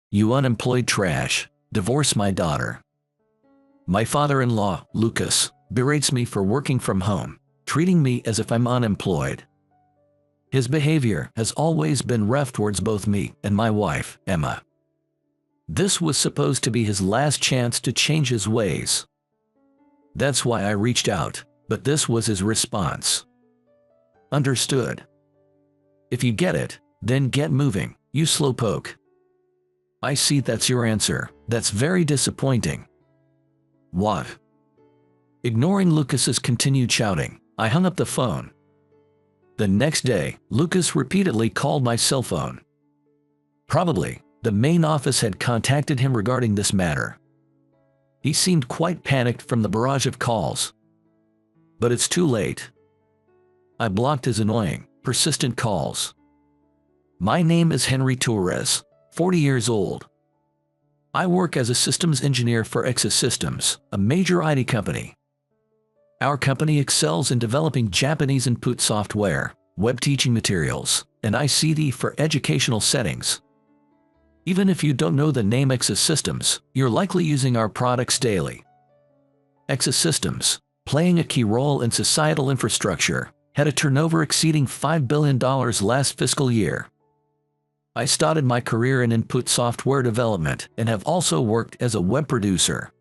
You unemployed trash. Divorce my daughter. My father-in-law, Lucas, berates me for working from home, treating me as if I'm unemployed. His behavior has always been rough towards both me and my wife, Emma. This was supposed to be his last chance to change his ways. That's why I reached out, but this was his response. Understood. If you get it, then get moving, you slowpoke. I see that's your answer. That's very disappointing. What? Ignoring Lucas's continued shouting, I hung up the phone. The next day, Lucas repeatedly called my cell phone. Probably, the main office had contacted him regarding this matter. He seemed quite panicked from the barrage of calls. But it's too late. I blocked his annoying, persistent calls. My name is Henry Torres, 40 years old. I work as a systems engineer for Exa Systems, a major IT company. Our company excels in developing Japanese input software, web teaching materials, and ICT for educational settings. Even if you don't know the name Exa Systems, you're likely using our products daily. Exa Systems, playing a key role in societal infrastructure, had a turnover exceeding $5 billion last fiscal year. I started my career in input software development and have also worked as a web producer.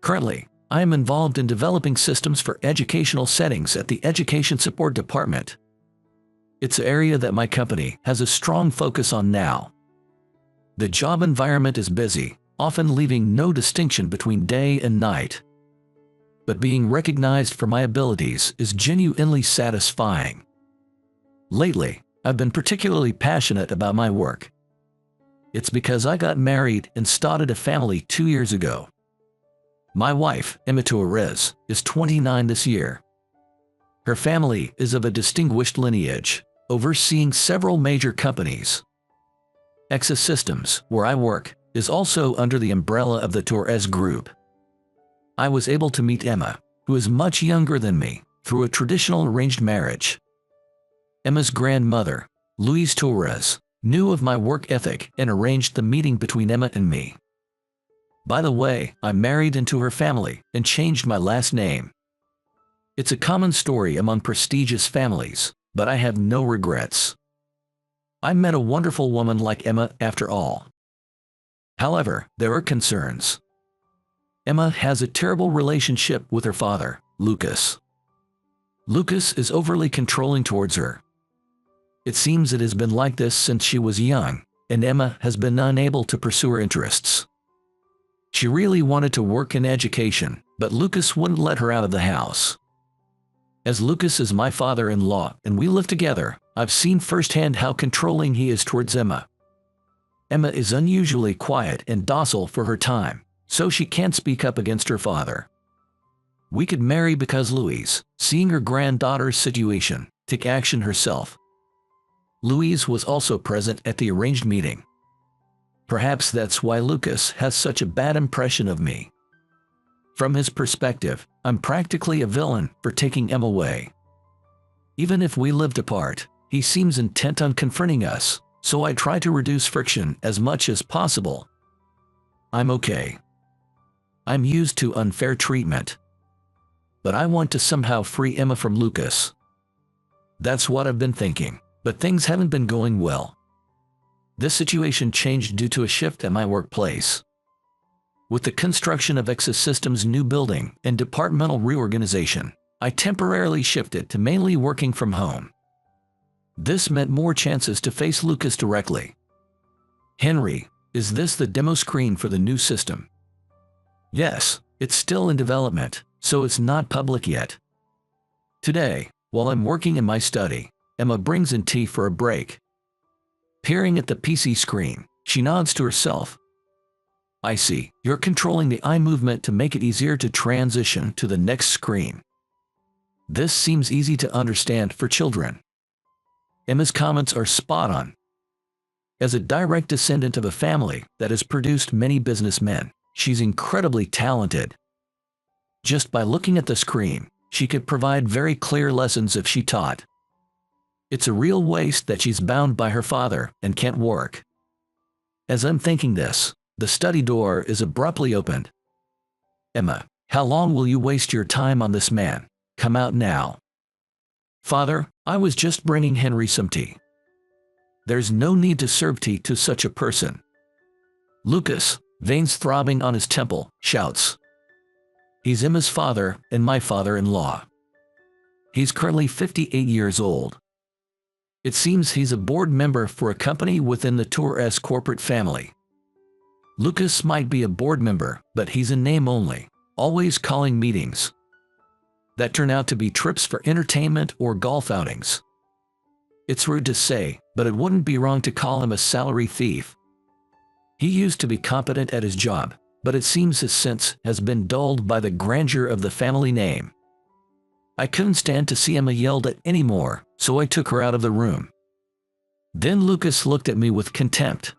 Currently, I am involved in developing systems for educational settings at the Education Support Department. It's an area that my company has a strong focus on now. The job environment is busy, often leaving no distinction between day and night. But being recognized for my abilities is genuinely satisfying. Lately, I've been particularly passionate about my work. It's because I got married and started a family 2 years ago. My wife, Emma Torres, is 29 this year. Her family is of a distinguished lineage, overseeing several major companies. Exa Systems, where I work, is also under the umbrella of the Torres Group. I was able to meet Emma, who is much younger than me, through a traditional arranged marriage. Emma's grandmother, Louise Torres, knew of my work ethic and arranged the meeting between Emma and me. By the way, I married into her family and changed my last name. It's a common story among prestigious families, but I have no regrets. I met a wonderful woman like Emma after all. However, there are concerns. Emma has a terrible relationship with her father, Lucas. Lucas is overly controlling towards her. It seems it has been like this since she was young, and Emma has been unable to pursue her interests. She really wanted to work in education, but Lucas wouldn't let her out of the house. As Lucas is my father-in-law and we live together, I've seen firsthand how controlling he is towards Emma. Emma is unusually quiet and docile for her time, so she can't speak up against her father. We could marry because Louise, seeing her granddaughter's situation, took action herself. Louise was also present at the arranged meeting. Perhaps that's why Lucas has such a bad impression of me. From his perspective, I'm practically a villain for taking Emma away. Even if we lived apart, he seems intent on confronting us, so I try to reduce friction as much as possible. I'm okay. I'm used to unfair treatment. But I want to somehow free Emma from Lucas. That's what I've been thinking. But things haven't been going well. This situation changed due to a shift at my workplace. With the construction of Exa Systems' new building and departmental reorganization, I temporarily shifted to mainly working from home. This meant more chances to face Lucas directly. Henry, is this the demo screen for the new system? Yes, it's still in development, so it's not public yet. Today, while I'm working in my study, Emma brings in tea for a break. Peering at the PC screen, she nods to herself. I see, you're controlling the eye movement to make it easier to transition to the next screen. This seems easy to understand for children. Emma's comments are spot on. As a direct descendant of a family that has produced many businessmen, she's incredibly talented. Just by looking at the screen, she could provide very clear lessons if she taught. It's a real waste that she's bound by her father and can't work. As I'm thinking this, the study door is abruptly opened. Emma, how long will you waste your time on this man? Come out now. Father, I was just bringing Henry some tea. There's no need to serve tea to such a person. Lucas, veins throbbing on his temple, shouts. He's Emma's father and my father-in-law. He's currently 58 years old. It seems he's a board member for a company within the Torres corporate family. Lucas might be a board member, but he's a name only, always calling meetings that turn out to be trips for entertainment or golf outings. It's rude to say, but it wouldn't be wrong to call him a salary thief. He used to be competent at his job, but it seems his sense has been dulled by the grandeur of the family name. I couldn't stand to see Emma yelled at anymore, so I took her out of the room. Then Lucas looked at me with contempt.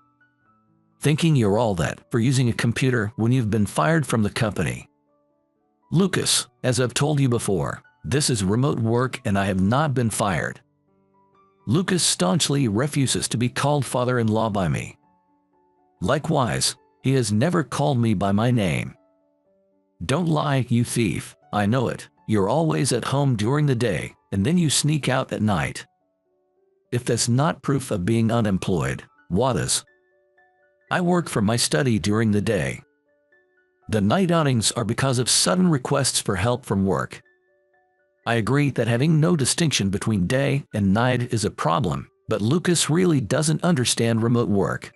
Thinking you're all that for using a computer when you've been fired from the company. Lucas, as I've told you before, this is remote work and I have not been fired. Lucas staunchly refuses to be called father-in-law by me. Likewise, he has never called me by my name. Don't lie, you thief, I know it. You're always at home during the day, and then you sneak out at night. If that's not proof of being unemployed, what is? I work for my study during the day. The night outings are because of sudden requests for help from work. I agree that having no distinction between day and night is a problem, but Lucas really doesn't understand remote work.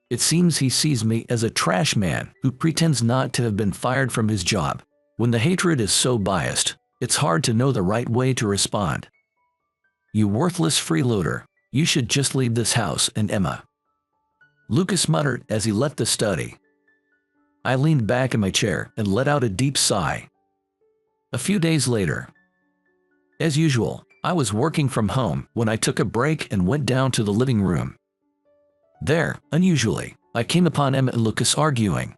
It seems he sees me as a trash man who pretends not to have been fired from his job. When the hatred is so biased, it's hard to know the right way to respond. You worthless freeloader, you should just leave this house and Emma. Lucas muttered as he left the study. I leaned back in my chair and let out a deep sigh. A few days later. As usual, I was working from home when I took a break and went down to the living room. There, unusually, I came upon Emma and Lucas arguing.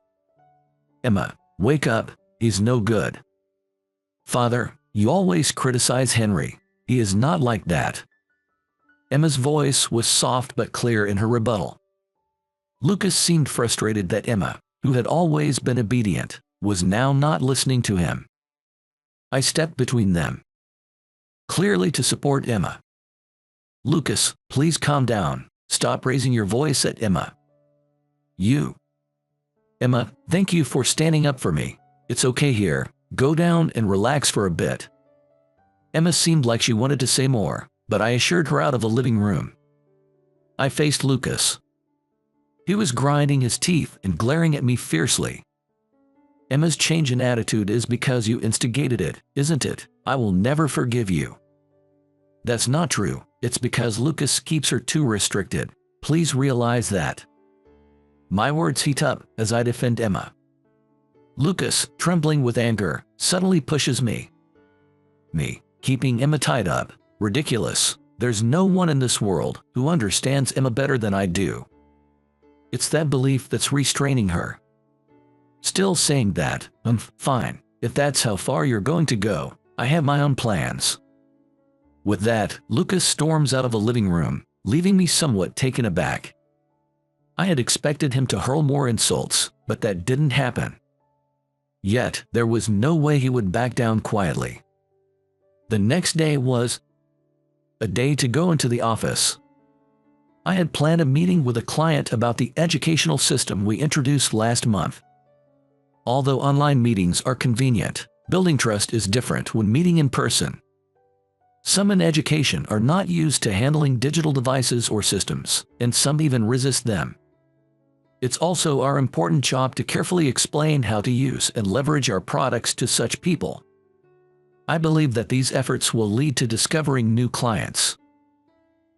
Emma, wake up, he's no good. Father, you always criticize Henry, he is not like that. Emma's voice was soft but clear in her rebuttal. Lucas seemed frustrated that Emma, who had always been obedient, was now not listening to him. I stepped between them, clearly to support Emma. Lucas, please calm down. Stop raising your voice at Emma. You. Emma, thank you for standing up for me. It's okay here. Go down and relax for a bit. Emma seemed like she wanted to say more, but I assured her out of the living room. I faced Lucas. He was grinding his teeth and glaring at me fiercely. Emma's change in attitude is because you instigated it, isn't it? I will never forgive you. That's not true. It's because Lucas keeps her too restricted. Please realize that. My words heat up as I defend Emma. Lucas, trembling with anger, suddenly pushes me. Me, keeping Emma tied up. Ridiculous. There's no one in this world who understands Emma better than I do. It's that belief that's restraining her. Still saying that, fine. If that's how far you're going to go, I have my own plans. With that, Lucas storms out of the living room, leaving me somewhat taken aback. I had expected him to hurl more insults, but that didn't happen. Yet, there was no way he would back down quietly. The next day was a day to go into the office. I had planned a meeting with a client about the educational system we introduced last month. Although online meetings are convenient, building trust is different when meeting in person. Some in education are not used to handling digital devices or systems, and some even resist them. It's also our important job to carefully explain how to use and leverage our products to such people. I believe that these efforts will lead to discovering new clients.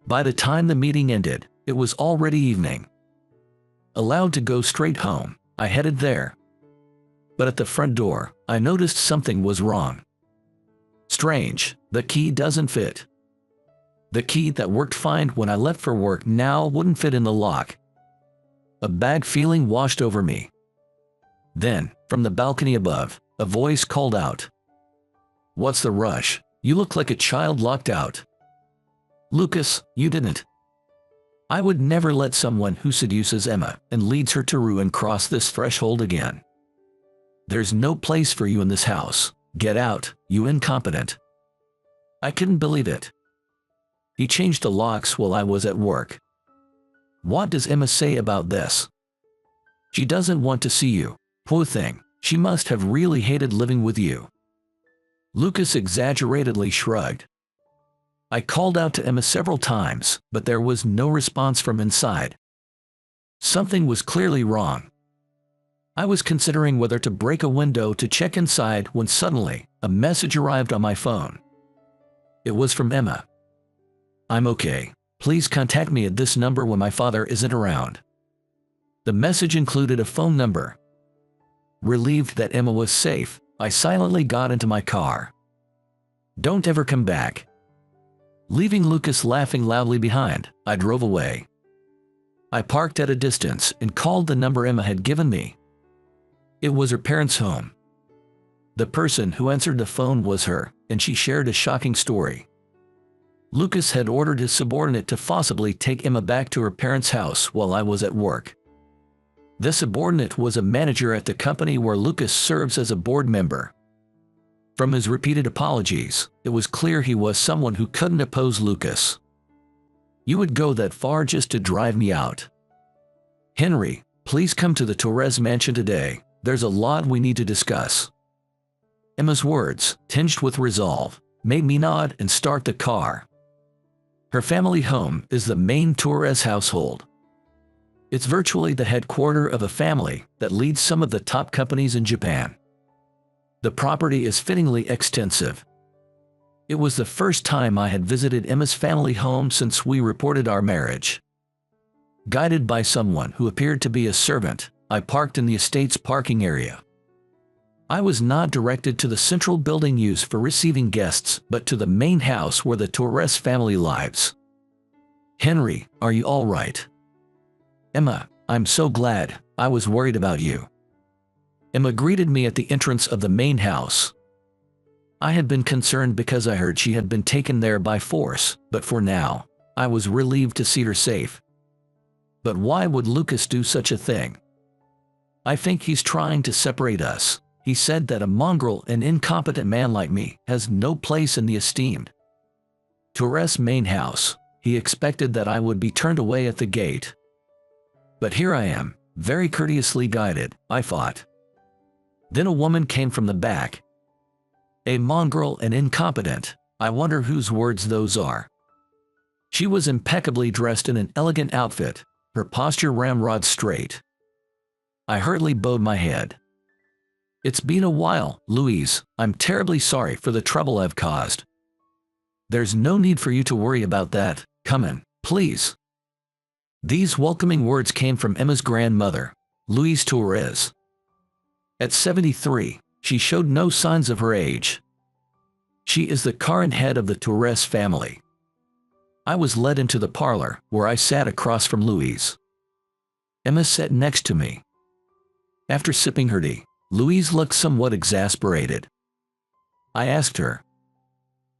By the time the meeting ended, it was already evening. Allowed to go straight home, I headed there. But at the front door, I noticed something was wrong. Strange, the key doesn't fit. The key that worked fine when I left for work now wouldn't fit in the lock. A bad feeling washed over me. Then, from the balcony above, a voice called out. What's the rush? You look like a child locked out. Lucas, you didn't I would never let someone who seduces Emma and leads her to ruin cross this threshold again. There's no place for you in this house. Get out, you incompetent. I couldn't believe it. He changed the locks while I was at work. What does Emma say about this? She doesn't want to see you. Poor thing, she must have really hated living with you. Lucas exaggeratedly shrugged. I called out to Emma several times, but there was no response from inside. Something was clearly wrong. I was considering whether to break a window to check inside when suddenly, a message arrived on my phone. It was from Emma. I'm okay. Please contact me at this number when my father isn't around. The message included a phone number. Relieved that Emma was safe, I silently got into my car. Don't ever come back. Leaving Lucas laughing loudly behind, I drove away. I parked at a distance and called the number Emma had given me. It was her parents' home. The person who answered the phone was her, and she shared a shocking story. Lucas had ordered his subordinate to forcibly take Emma back to her parents' house while I was at work. The subordinate was a manager at the company where Lucas serves as a board member. From his repeated apologies, it was clear he was someone who couldn't oppose Lucas. You would go that far just to drive me out. Henry, please come to the Torres mansion today. There's a lot we need to discuss. Emma's words, tinged with resolve, made me nod and start the car. Her family home is the main Torres household. It's virtually the headquarters of a family that leads some of the top companies in Japan. The property is fittingly extensive. It was the first time I had visited Emma's family home since we reported our marriage. Guided by someone who appeared to be a servant, I parked in the estate's parking area. I was not directed to the central building used for receiving guests, but to the main house where the Torres family lives. Henry, are you all right? Emma, I'm so glad. I was worried about you. Emma greeted me at the entrance of the main house. I had been concerned because I heard she had been taken there by force, but for now, I was relieved to see her safe. But why would Lucas do such a thing? I think he's trying to separate us. He said that a mongrel and incompetent man like me has no place in the esteemed Torres main house. He expected that I would be turned away at the gate. But here I am, very courteously guided, I thought. Then a woman came from the back. A mongrel and incompetent. I wonder whose words those are. She was impeccably dressed in an elegant outfit, her posture ramrod straight. I hurriedly bowed my head. It's been a while, Louise. I'm terribly sorry for the trouble I've caused. There's no need for you to worry about that. Come in, please. These welcoming words came from Emma's grandmother, Louise Torres. At 73, she showed no signs of her age. She is the current head of the Torres family. I was led into the parlor, where I sat across from Louise. Emma sat next to me. After sipping her tea, Louise looked somewhat exasperated. I asked her,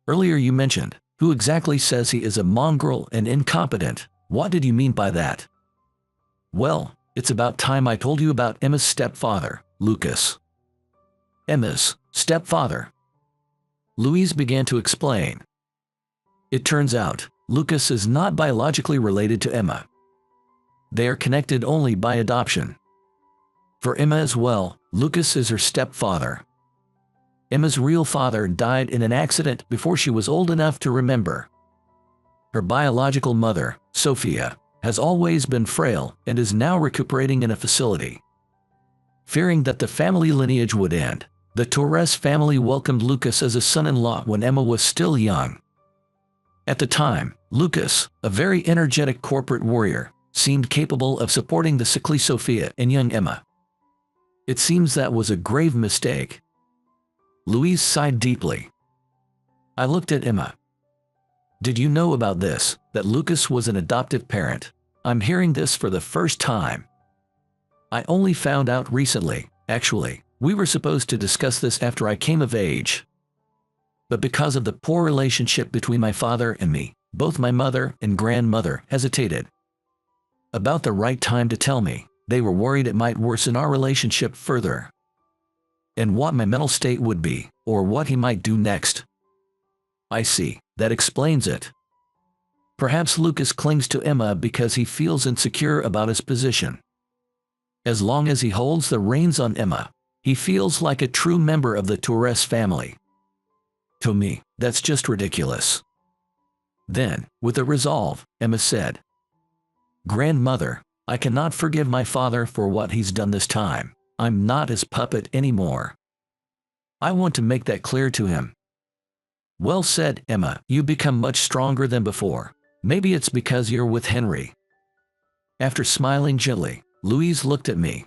"Earlier you mentioned, who exactly says he is a mongrel and incompetent? What did you mean by that?" "Well, it's about time I told you about Emma's stepfather, Lucas." Emma's stepfather. Louise began to explain. It turns out, Lucas is not biologically related to Emma. They are connected only by adoption. For Emma as well, Lucas is her stepfather. Emma's real father died in an accident before she was old enough to remember. Her biological mother, Sophia, has always been frail and is now recuperating in a facility. Fearing that the family lineage would end, the Torres family welcomed Lucas as a son-in-law when Emma was still young. At the time, Lucas, a very energetic corporate warrior, seemed capable of supporting the sickly Sophia and young Emma. It seems that was a grave mistake. Louise sighed deeply. I looked at Emma. Did you know about this, that Lucas was an adoptive parent? I'm hearing this for the first time. I only found out recently, actually. We were supposed to discuss this after I came of age. But because of the poor relationship between my father and me, both my mother and grandmother hesitated. about the right time to tell me. They were worried it might worsen our relationship further. And what my mental state would be, or what he might do next. I see, that explains it. Perhaps Lucas clings to Emma because he feels insecure about his position. As long as he holds the reins on Emma, he feels like a true member of the Torres family. To me, that's just ridiculous. Then, with a resolve, Emma said, "Grandmother, I cannot forgive my father for what he's done this time. I'm not his puppet anymore. I want to make that clear to him." "Well said, Emma. You become much stronger than before. Maybe it's because you're with Henry." After smiling gently, Louise looked at me.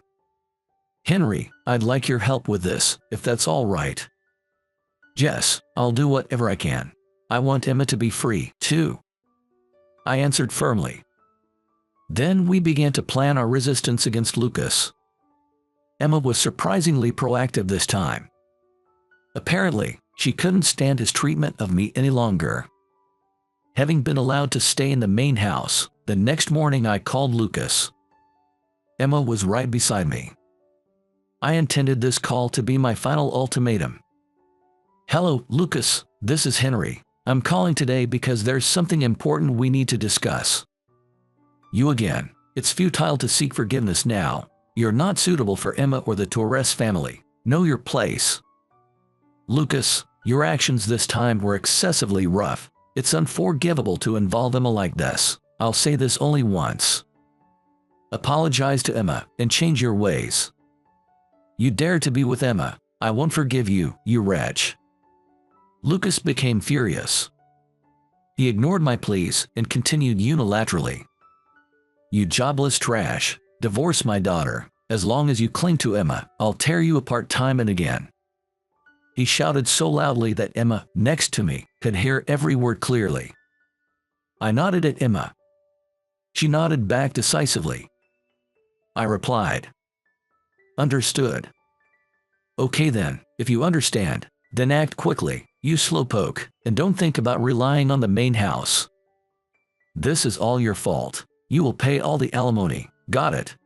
"Henry, I'd like your help with this, if that's all right." "Jess, I'll do whatever I can. I want Emma to be free, too," I answered firmly. Then we began to plan our resistance against Lucas. Emma was surprisingly proactive this time. Apparently, she couldn't stand his treatment of me any longer. Having been allowed to stay in the main house, the next morning I called Lucas. Emma was right beside me. I intended this call to be my final ultimatum. "Hello, Lucas, this is Henry. I'm calling today because there's something important we need to discuss." "You again. It's futile to seek forgiveness now. You're not suitable for Emma or the Torres family. Know your place." "Lucas, your actions this time were excessively rough. It's unforgivable to involve Emma like this. I'll say this only once. Apologize to Emma and change your ways. You dare to be with Emma. I won't forgive you, you wretch." Lucas became furious. He ignored my pleas and continued unilaterally. "You jobless trash, divorce my daughter. As long as you cling to Emma, I'll tear you apart time and again." He shouted so loudly that Emma, next to me, could hear every word clearly. I nodded at Emma. She nodded back decisively. I replied, "Understood." "Okay then, if you understand, then act quickly, you slowpoke, and don't think about relying on the main house. This is all your fault. You will pay all the alimony, got it?"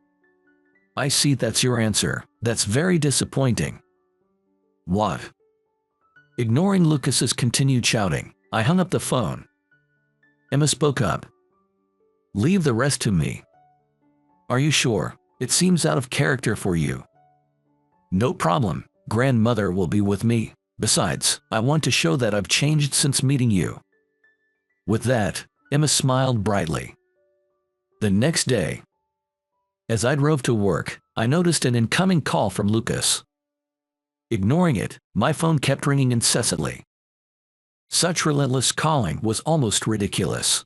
"I see that's your answer. That's very disappointing." "What?" Ignoring Lucas's continued shouting, I hung up the phone. Emma spoke up. "Leave the rest to me." "Are you sure? It seems out of character for you." "No problem. Grandmother will be with me. Besides, I want to show that I've changed since meeting you." With that, Emma smiled brightly. The next day, as I drove to work, I noticed an incoming call from Lucas. Ignoring it, my phone kept ringing incessantly. Such relentless calling was almost ridiculous.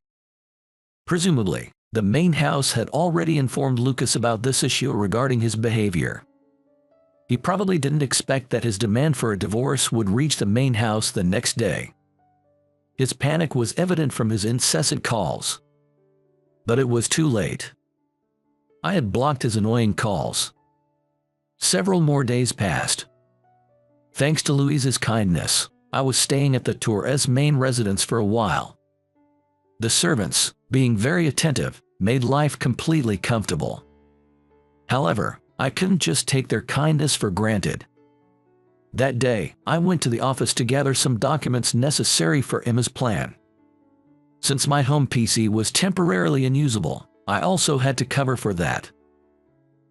Presumably, the main house had already informed Lucas about this issue regarding his behavior. He probably didn't expect that his demand for a divorce would reach the main house the next day. His panic was evident from his incessant calls. But it was too late. I had blocked his annoying calls. Several more days passed. Thanks to Louise's kindness, I was staying at the Torres main residence for a while. The servants, being very attentive, made life completely comfortable. However, I couldn't just take their kindness for granted. That day, I went to the office to gather some documents necessary for Emma's plan. Since my home PC was temporarily unusable, I also had to cover for that.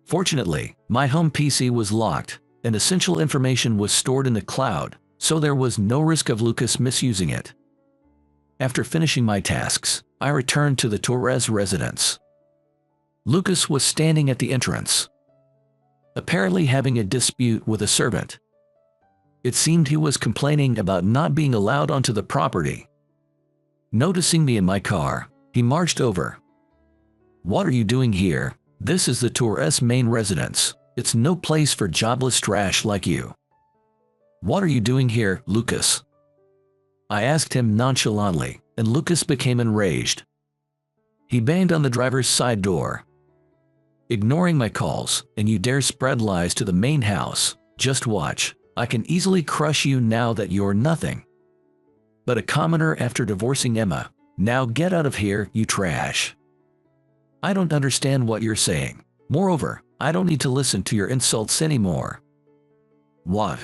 Fortunately, my home PC was locked, and essential information was stored in the cloud, so there was no risk of Lucas misusing it. After finishing my tasks, I returned to the Torres residence. Lucas was standing at the entrance, apparently having a dispute with a servant. It seemed he was complaining about not being allowed onto the property. Noticing me in my car, he marched over. "What are you doing here? This is the Torres main residence. It's no place for jobless trash like you." "What are you doing here, Lucas?" I asked him nonchalantly, and Lucas became enraged. He banged on the driver's side door. "Ignoring my calls, and you dare spread lies to the main house. Just watch. I can easily crush you now that you're nothing but a commoner after divorcing Emma. Now get out of here, you trash." I don't understand what you're saying. Moreover, I don't need to listen to your insults anymore. What?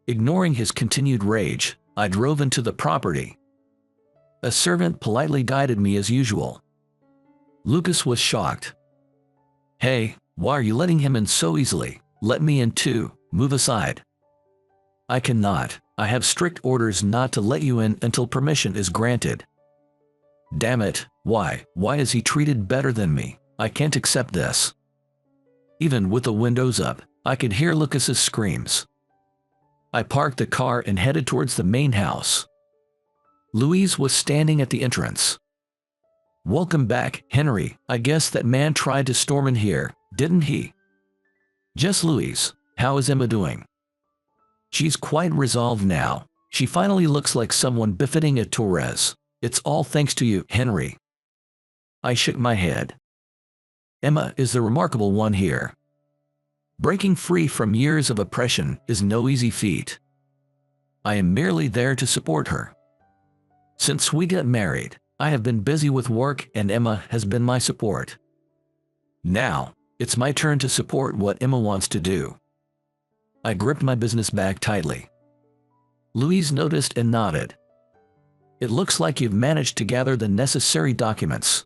Ignoring his continued rage, I drove into the property. A servant politely guided me as usual. Lucas was shocked. Hey, why are you letting him in so easily? Let me in too, move aside. I cannot. I have strict orders not to let you in until permission is granted. Damn it, why is he treated better than me? I can't accept this. Even with the windows up, I could hear Lucas's screams. I parked the car and headed towards the main house. Louise was standing at the entrance. Welcome back, Henry. I guess that man tried to storm in here, didn't he? Just Louise, how is Emma doing? She's quite resolved now. She finally looks like someone befitting a Torres. It's all thanks to you, Henry. I shook my head. Emma is the remarkable one here. Breaking free from years of oppression is no easy feat. I am merely there to support her. Since we got married, I have been busy with work and Emma has been my support. Now, it's my turn to support what Emma wants to do. I gripped my business bag tightly. Louise noticed and nodded. It looks like you've managed to gather the necessary documents.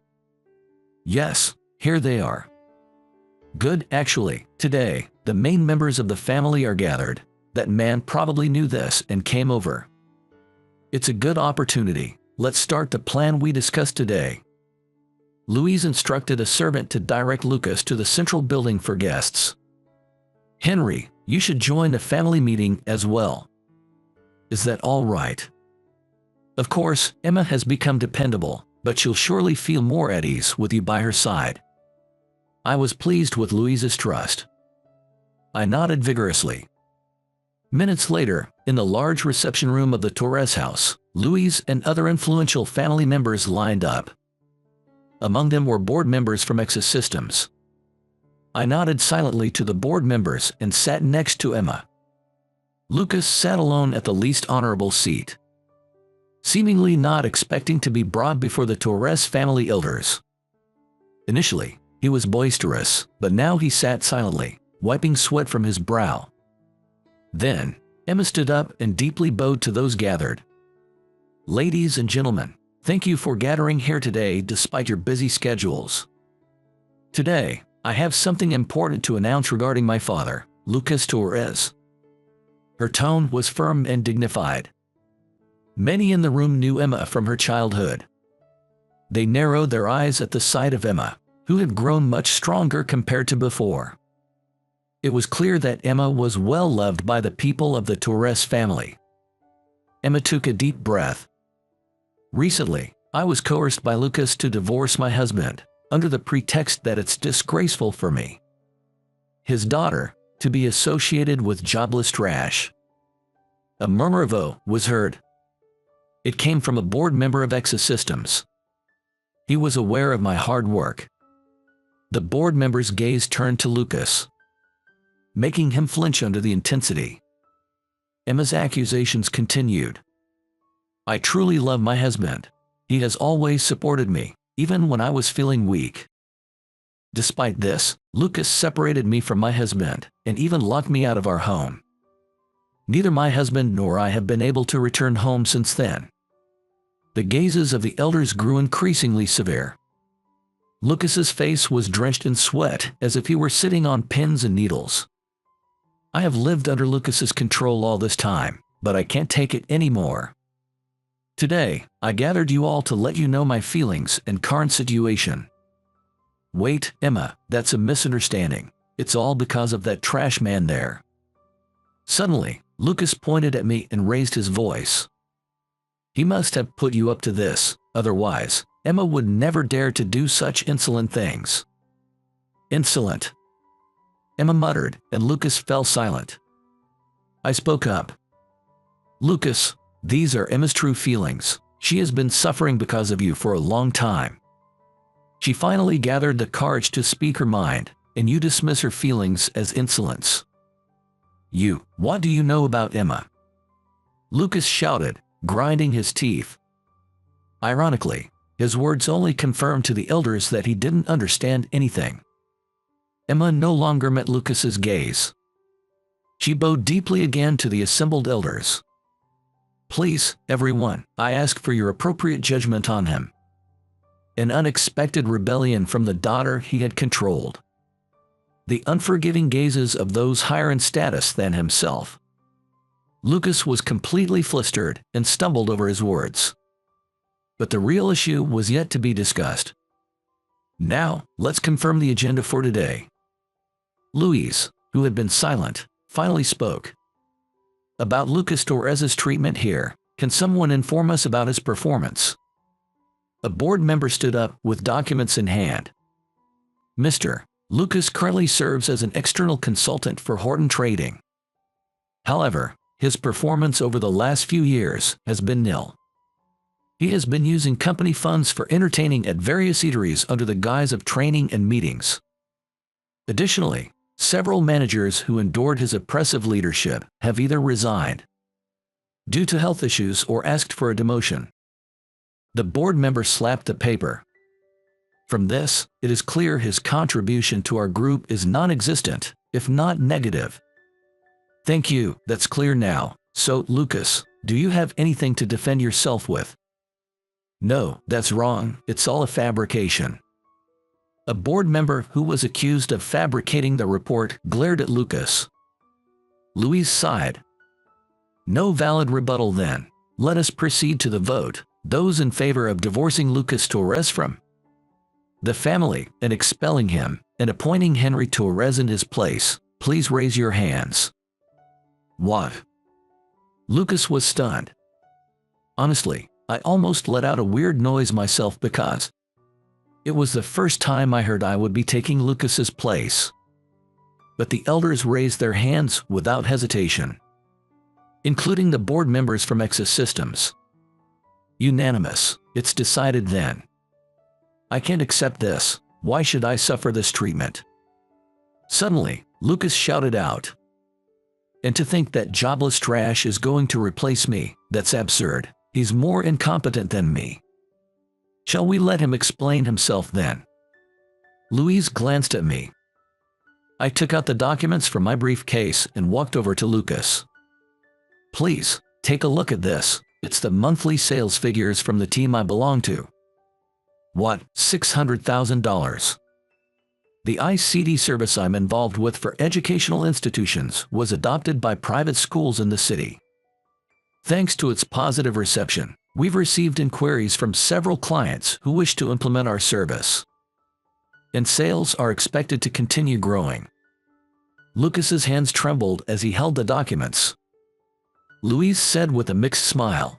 Yes, here they are. Good, actually, today, the main members of the family are gathered. That man probably knew this and came over. It's a good opportunity. Let's start the plan we discussed today. Louise instructed a servant to direct Lucas to the central building for guests. Henry, you should join the family meeting as well. Is that all right? Of course, Emma has become dependable, but she'll surely feel more at ease with you by her side. I was pleased with Louise's trust. I nodded vigorously. Minutes later, in the large reception room of the Torres house, Louise and other influential family members lined up. Among them were board members from Systems. I nodded silently to the board members and sat next to Emma. Lucas sat alone at the least honorable seat, seemingly not expecting to be brought before the Torres family elders. Initially, he was boisterous, but now he sat silently, wiping sweat from his brow. Then, Emma stood up and deeply bowed to those gathered. Ladies and gentlemen, thank you for gathering here today despite your busy schedules. Today, I have something important to announce regarding my father, Lucas Torres. Her tone was firm and dignified. Many in the room knew Emma from her childhood. They narrowed their eyes at the sight of Emma, who had grown much stronger compared to before. It was clear that Emma was well loved by the people of the Torres family. Emma took a deep breath. Recently, I was coerced by Lucas to divorce my husband, under the pretext that it's disgraceful for me, his daughter, to be associated with jobless trash. A murmur of "oh" was heard. It came from a board member of Systems. He was aware of my hard work. The board member's gaze turned to Lucas, making him flinch under the intensity. Emma's accusations continued. I truly love my husband. He has always supported me, even when I was feeling weak. Despite this, Lucas separated me from my husband and even locked me out of our home. Neither my husband nor I have been able to return home since then. The gazes of the elders grew increasingly severe. Lucas's face was drenched in sweat as if he were sitting on pins and needles. I have lived under Lucas's control all this time, but I can't take it anymore. Today, I gathered you all to let you know my feelings and current situation. Wait, Emma, that's a misunderstanding. It's all because of that trash man there. Suddenly, Lucas pointed at me and raised his voice. He must have put you up to this, otherwise, Emma would never dare to do such insolent things. Insolent, Emma muttered, and Lucas fell silent. I spoke up. Lucas, these are Emma's true feelings. She has been suffering because of you for a long time. She finally gathered the courage to speak her mind, and you dismiss her feelings as insolence. What do you know about Emma? Lucas shouted, grinding his teeth. Ironically, His words only confirmed to the elders that he didn't understand anything. Emma no longer met Lucas's gaze. She bowed deeply again to the assembled elders. "Please, everyone, I ask for your appropriate judgment on him." An unexpected rebellion from the daughter he had controlled. The unforgiving gazes of those higher in status than himself. Lucas was completely flustered and stumbled over his words. But the real issue was yet to be discussed. Now, let's confirm the agenda for today. Louise, who had been silent, finally spoke. "About Lucas Torres's treatment here, can someone inform us about his performance?" A board member stood up with documents in hand. "Mr. Lucas currently serves as an external consultant for Horton Trading. However, his performance over the last few years has been nil. He has been using company funds for entertaining at various eateries under the guise of training and meetings. Additionally, several managers who endured his oppressive leadership have either resigned due to health issues or asked for a demotion." The board member slapped the paper. "From this, it is clear his contribution to our group is non-existent, if not negative." "Thank you, that's clear now. So, Lucas, do you have anything to defend yourself with?" "No, that's wrong, it's all a fabrication." A board member who was accused of fabricating the report glared at Lucas. Louise sighed. "No valid rebuttal then. Let us proceed to the vote. Those in favor of divorcing Lucas Torres from the family and expelling him and appointing Henry Torres in his place, please raise your hands." "What?" Lucas was stunned. "Honestly, I almost let out a weird noise myself because it was the first time I heard I would be taking Lucas's place." But the elders raised their hands without hesitation, including the board members from Exis Systems. Unanimous. "It's decided then. I can't accept this. Why should I suffer this treatment?" Suddenly, Lucas shouted out. "And to think that jobless trash is going to replace me, that's absurd. He's more incompetent than me. Shall we let him explain himself then?" Louise glanced at me. I took out the documents from my briefcase and walked over to Lucas. "Please, take a look at this. It's the monthly sales figures from the team I belong to." "What, $600,000? The ICT service I'm involved with for educational institutions was adopted by private schools in the city. Thanks to its positive reception, we've received inquiries from several clients who wish to implement our service. And sales are expected to continue growing." Lucas's hands trembled as he held the documents. Louise said with a mixed smile,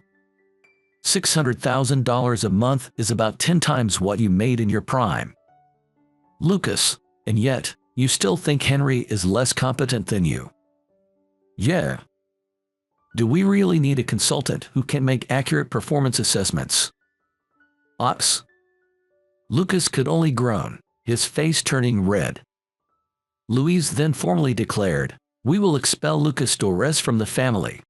$600,000 a month is about 10 times what you made in your prime. Lucas, and yet, you still think Henry is less competent than you? Yeah. Do we really need a consultant who can make accurate performance assessments? Ops. Lucas could only groan, his face turning red. Louise then formally declared, "We will expel Lucas Torres from the family."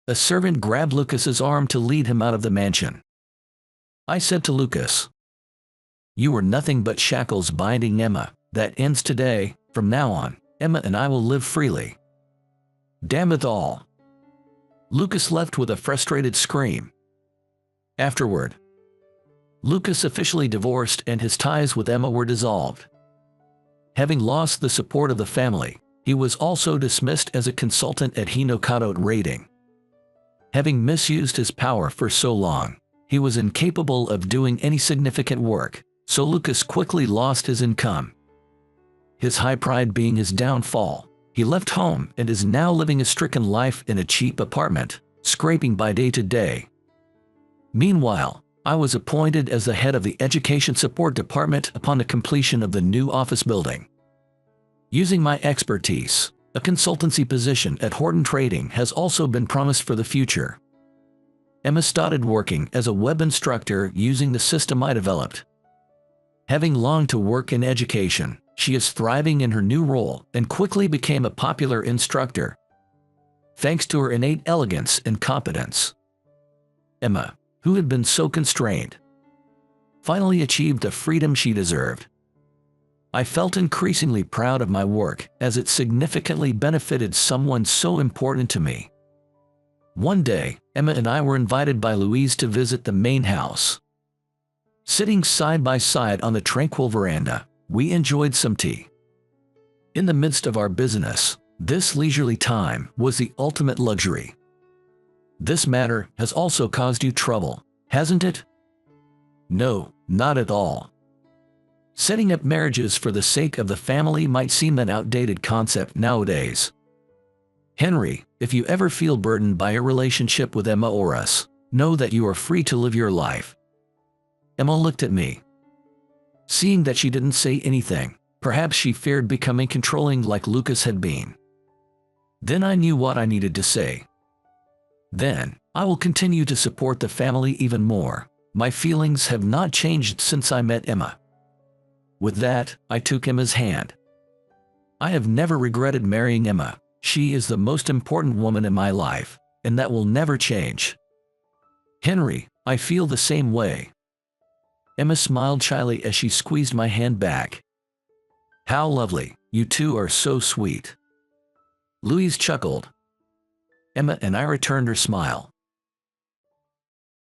A servant grabbed Lucas's arm to lead him out of the mansion. I said to Lucas, "You were nothing but shackles binding Emma. That ends today. From now on, Emma and I will live freely." Damn it all. Lucas left with a frustrated scream. Afterward, Lucas officially divorced and his ties with Emma were dissolved. Having lost the support of the family, he was also dismissed as a consultant at Hinokado Rating. Having misused his power for so long, he was incapable of doing any significant work, so Lucas quickly lost his income. His high pride being his downfall, he left home and is now living a stricken life in a cheap apartment, scraping by day to day. Meanwhile, I was appointed as the head of the Education Support Department upon the completion of the new office building. Using my expertise, a consultancy position at Horton Trading has also been promised for the future. Emma started working as a web instructor using the system I developed. Having longed to work in education, she is thriving in her new role and quickly became a popular instructor, thanks to her innate elegance and competence. Emma, who had been so constrained, finally achieved the freedom she deserved. I felt increasingly proud of my work as it significantly benefited someone so important to me. One day, Emma and I were invited by Louise to visit the main house. Sitting side by side on the tranquil veranda, we enjoyed some tea. In the midst of our business, this leisurely time was the ultimate luxury. This matter has also caused you trouble, hasn't it? No, not at all. Setting up marriages for the sake of the family might seem an outdated concept nowadays. Henry, if you ever feel burdened by a relationship with Emma or us, know that you are free to live your life. Emma looked at me. Seeing that she didn't say anything, perhaps she feared becoming controlling like Lucas had been. Then I knew what I needed to say. Then, I will continue to support the family even more. My feelings have not changed since I met Emma. With that, I took Emma's hand. I have never regretted marrying Emma. She is the most important woman in my life, and that will never change. Henry, I feel the same way. Emma smiled shyly as she squeezed my hand back. How lovely, you two are so sweet. Louise chuckled. Emma and I returned her smile.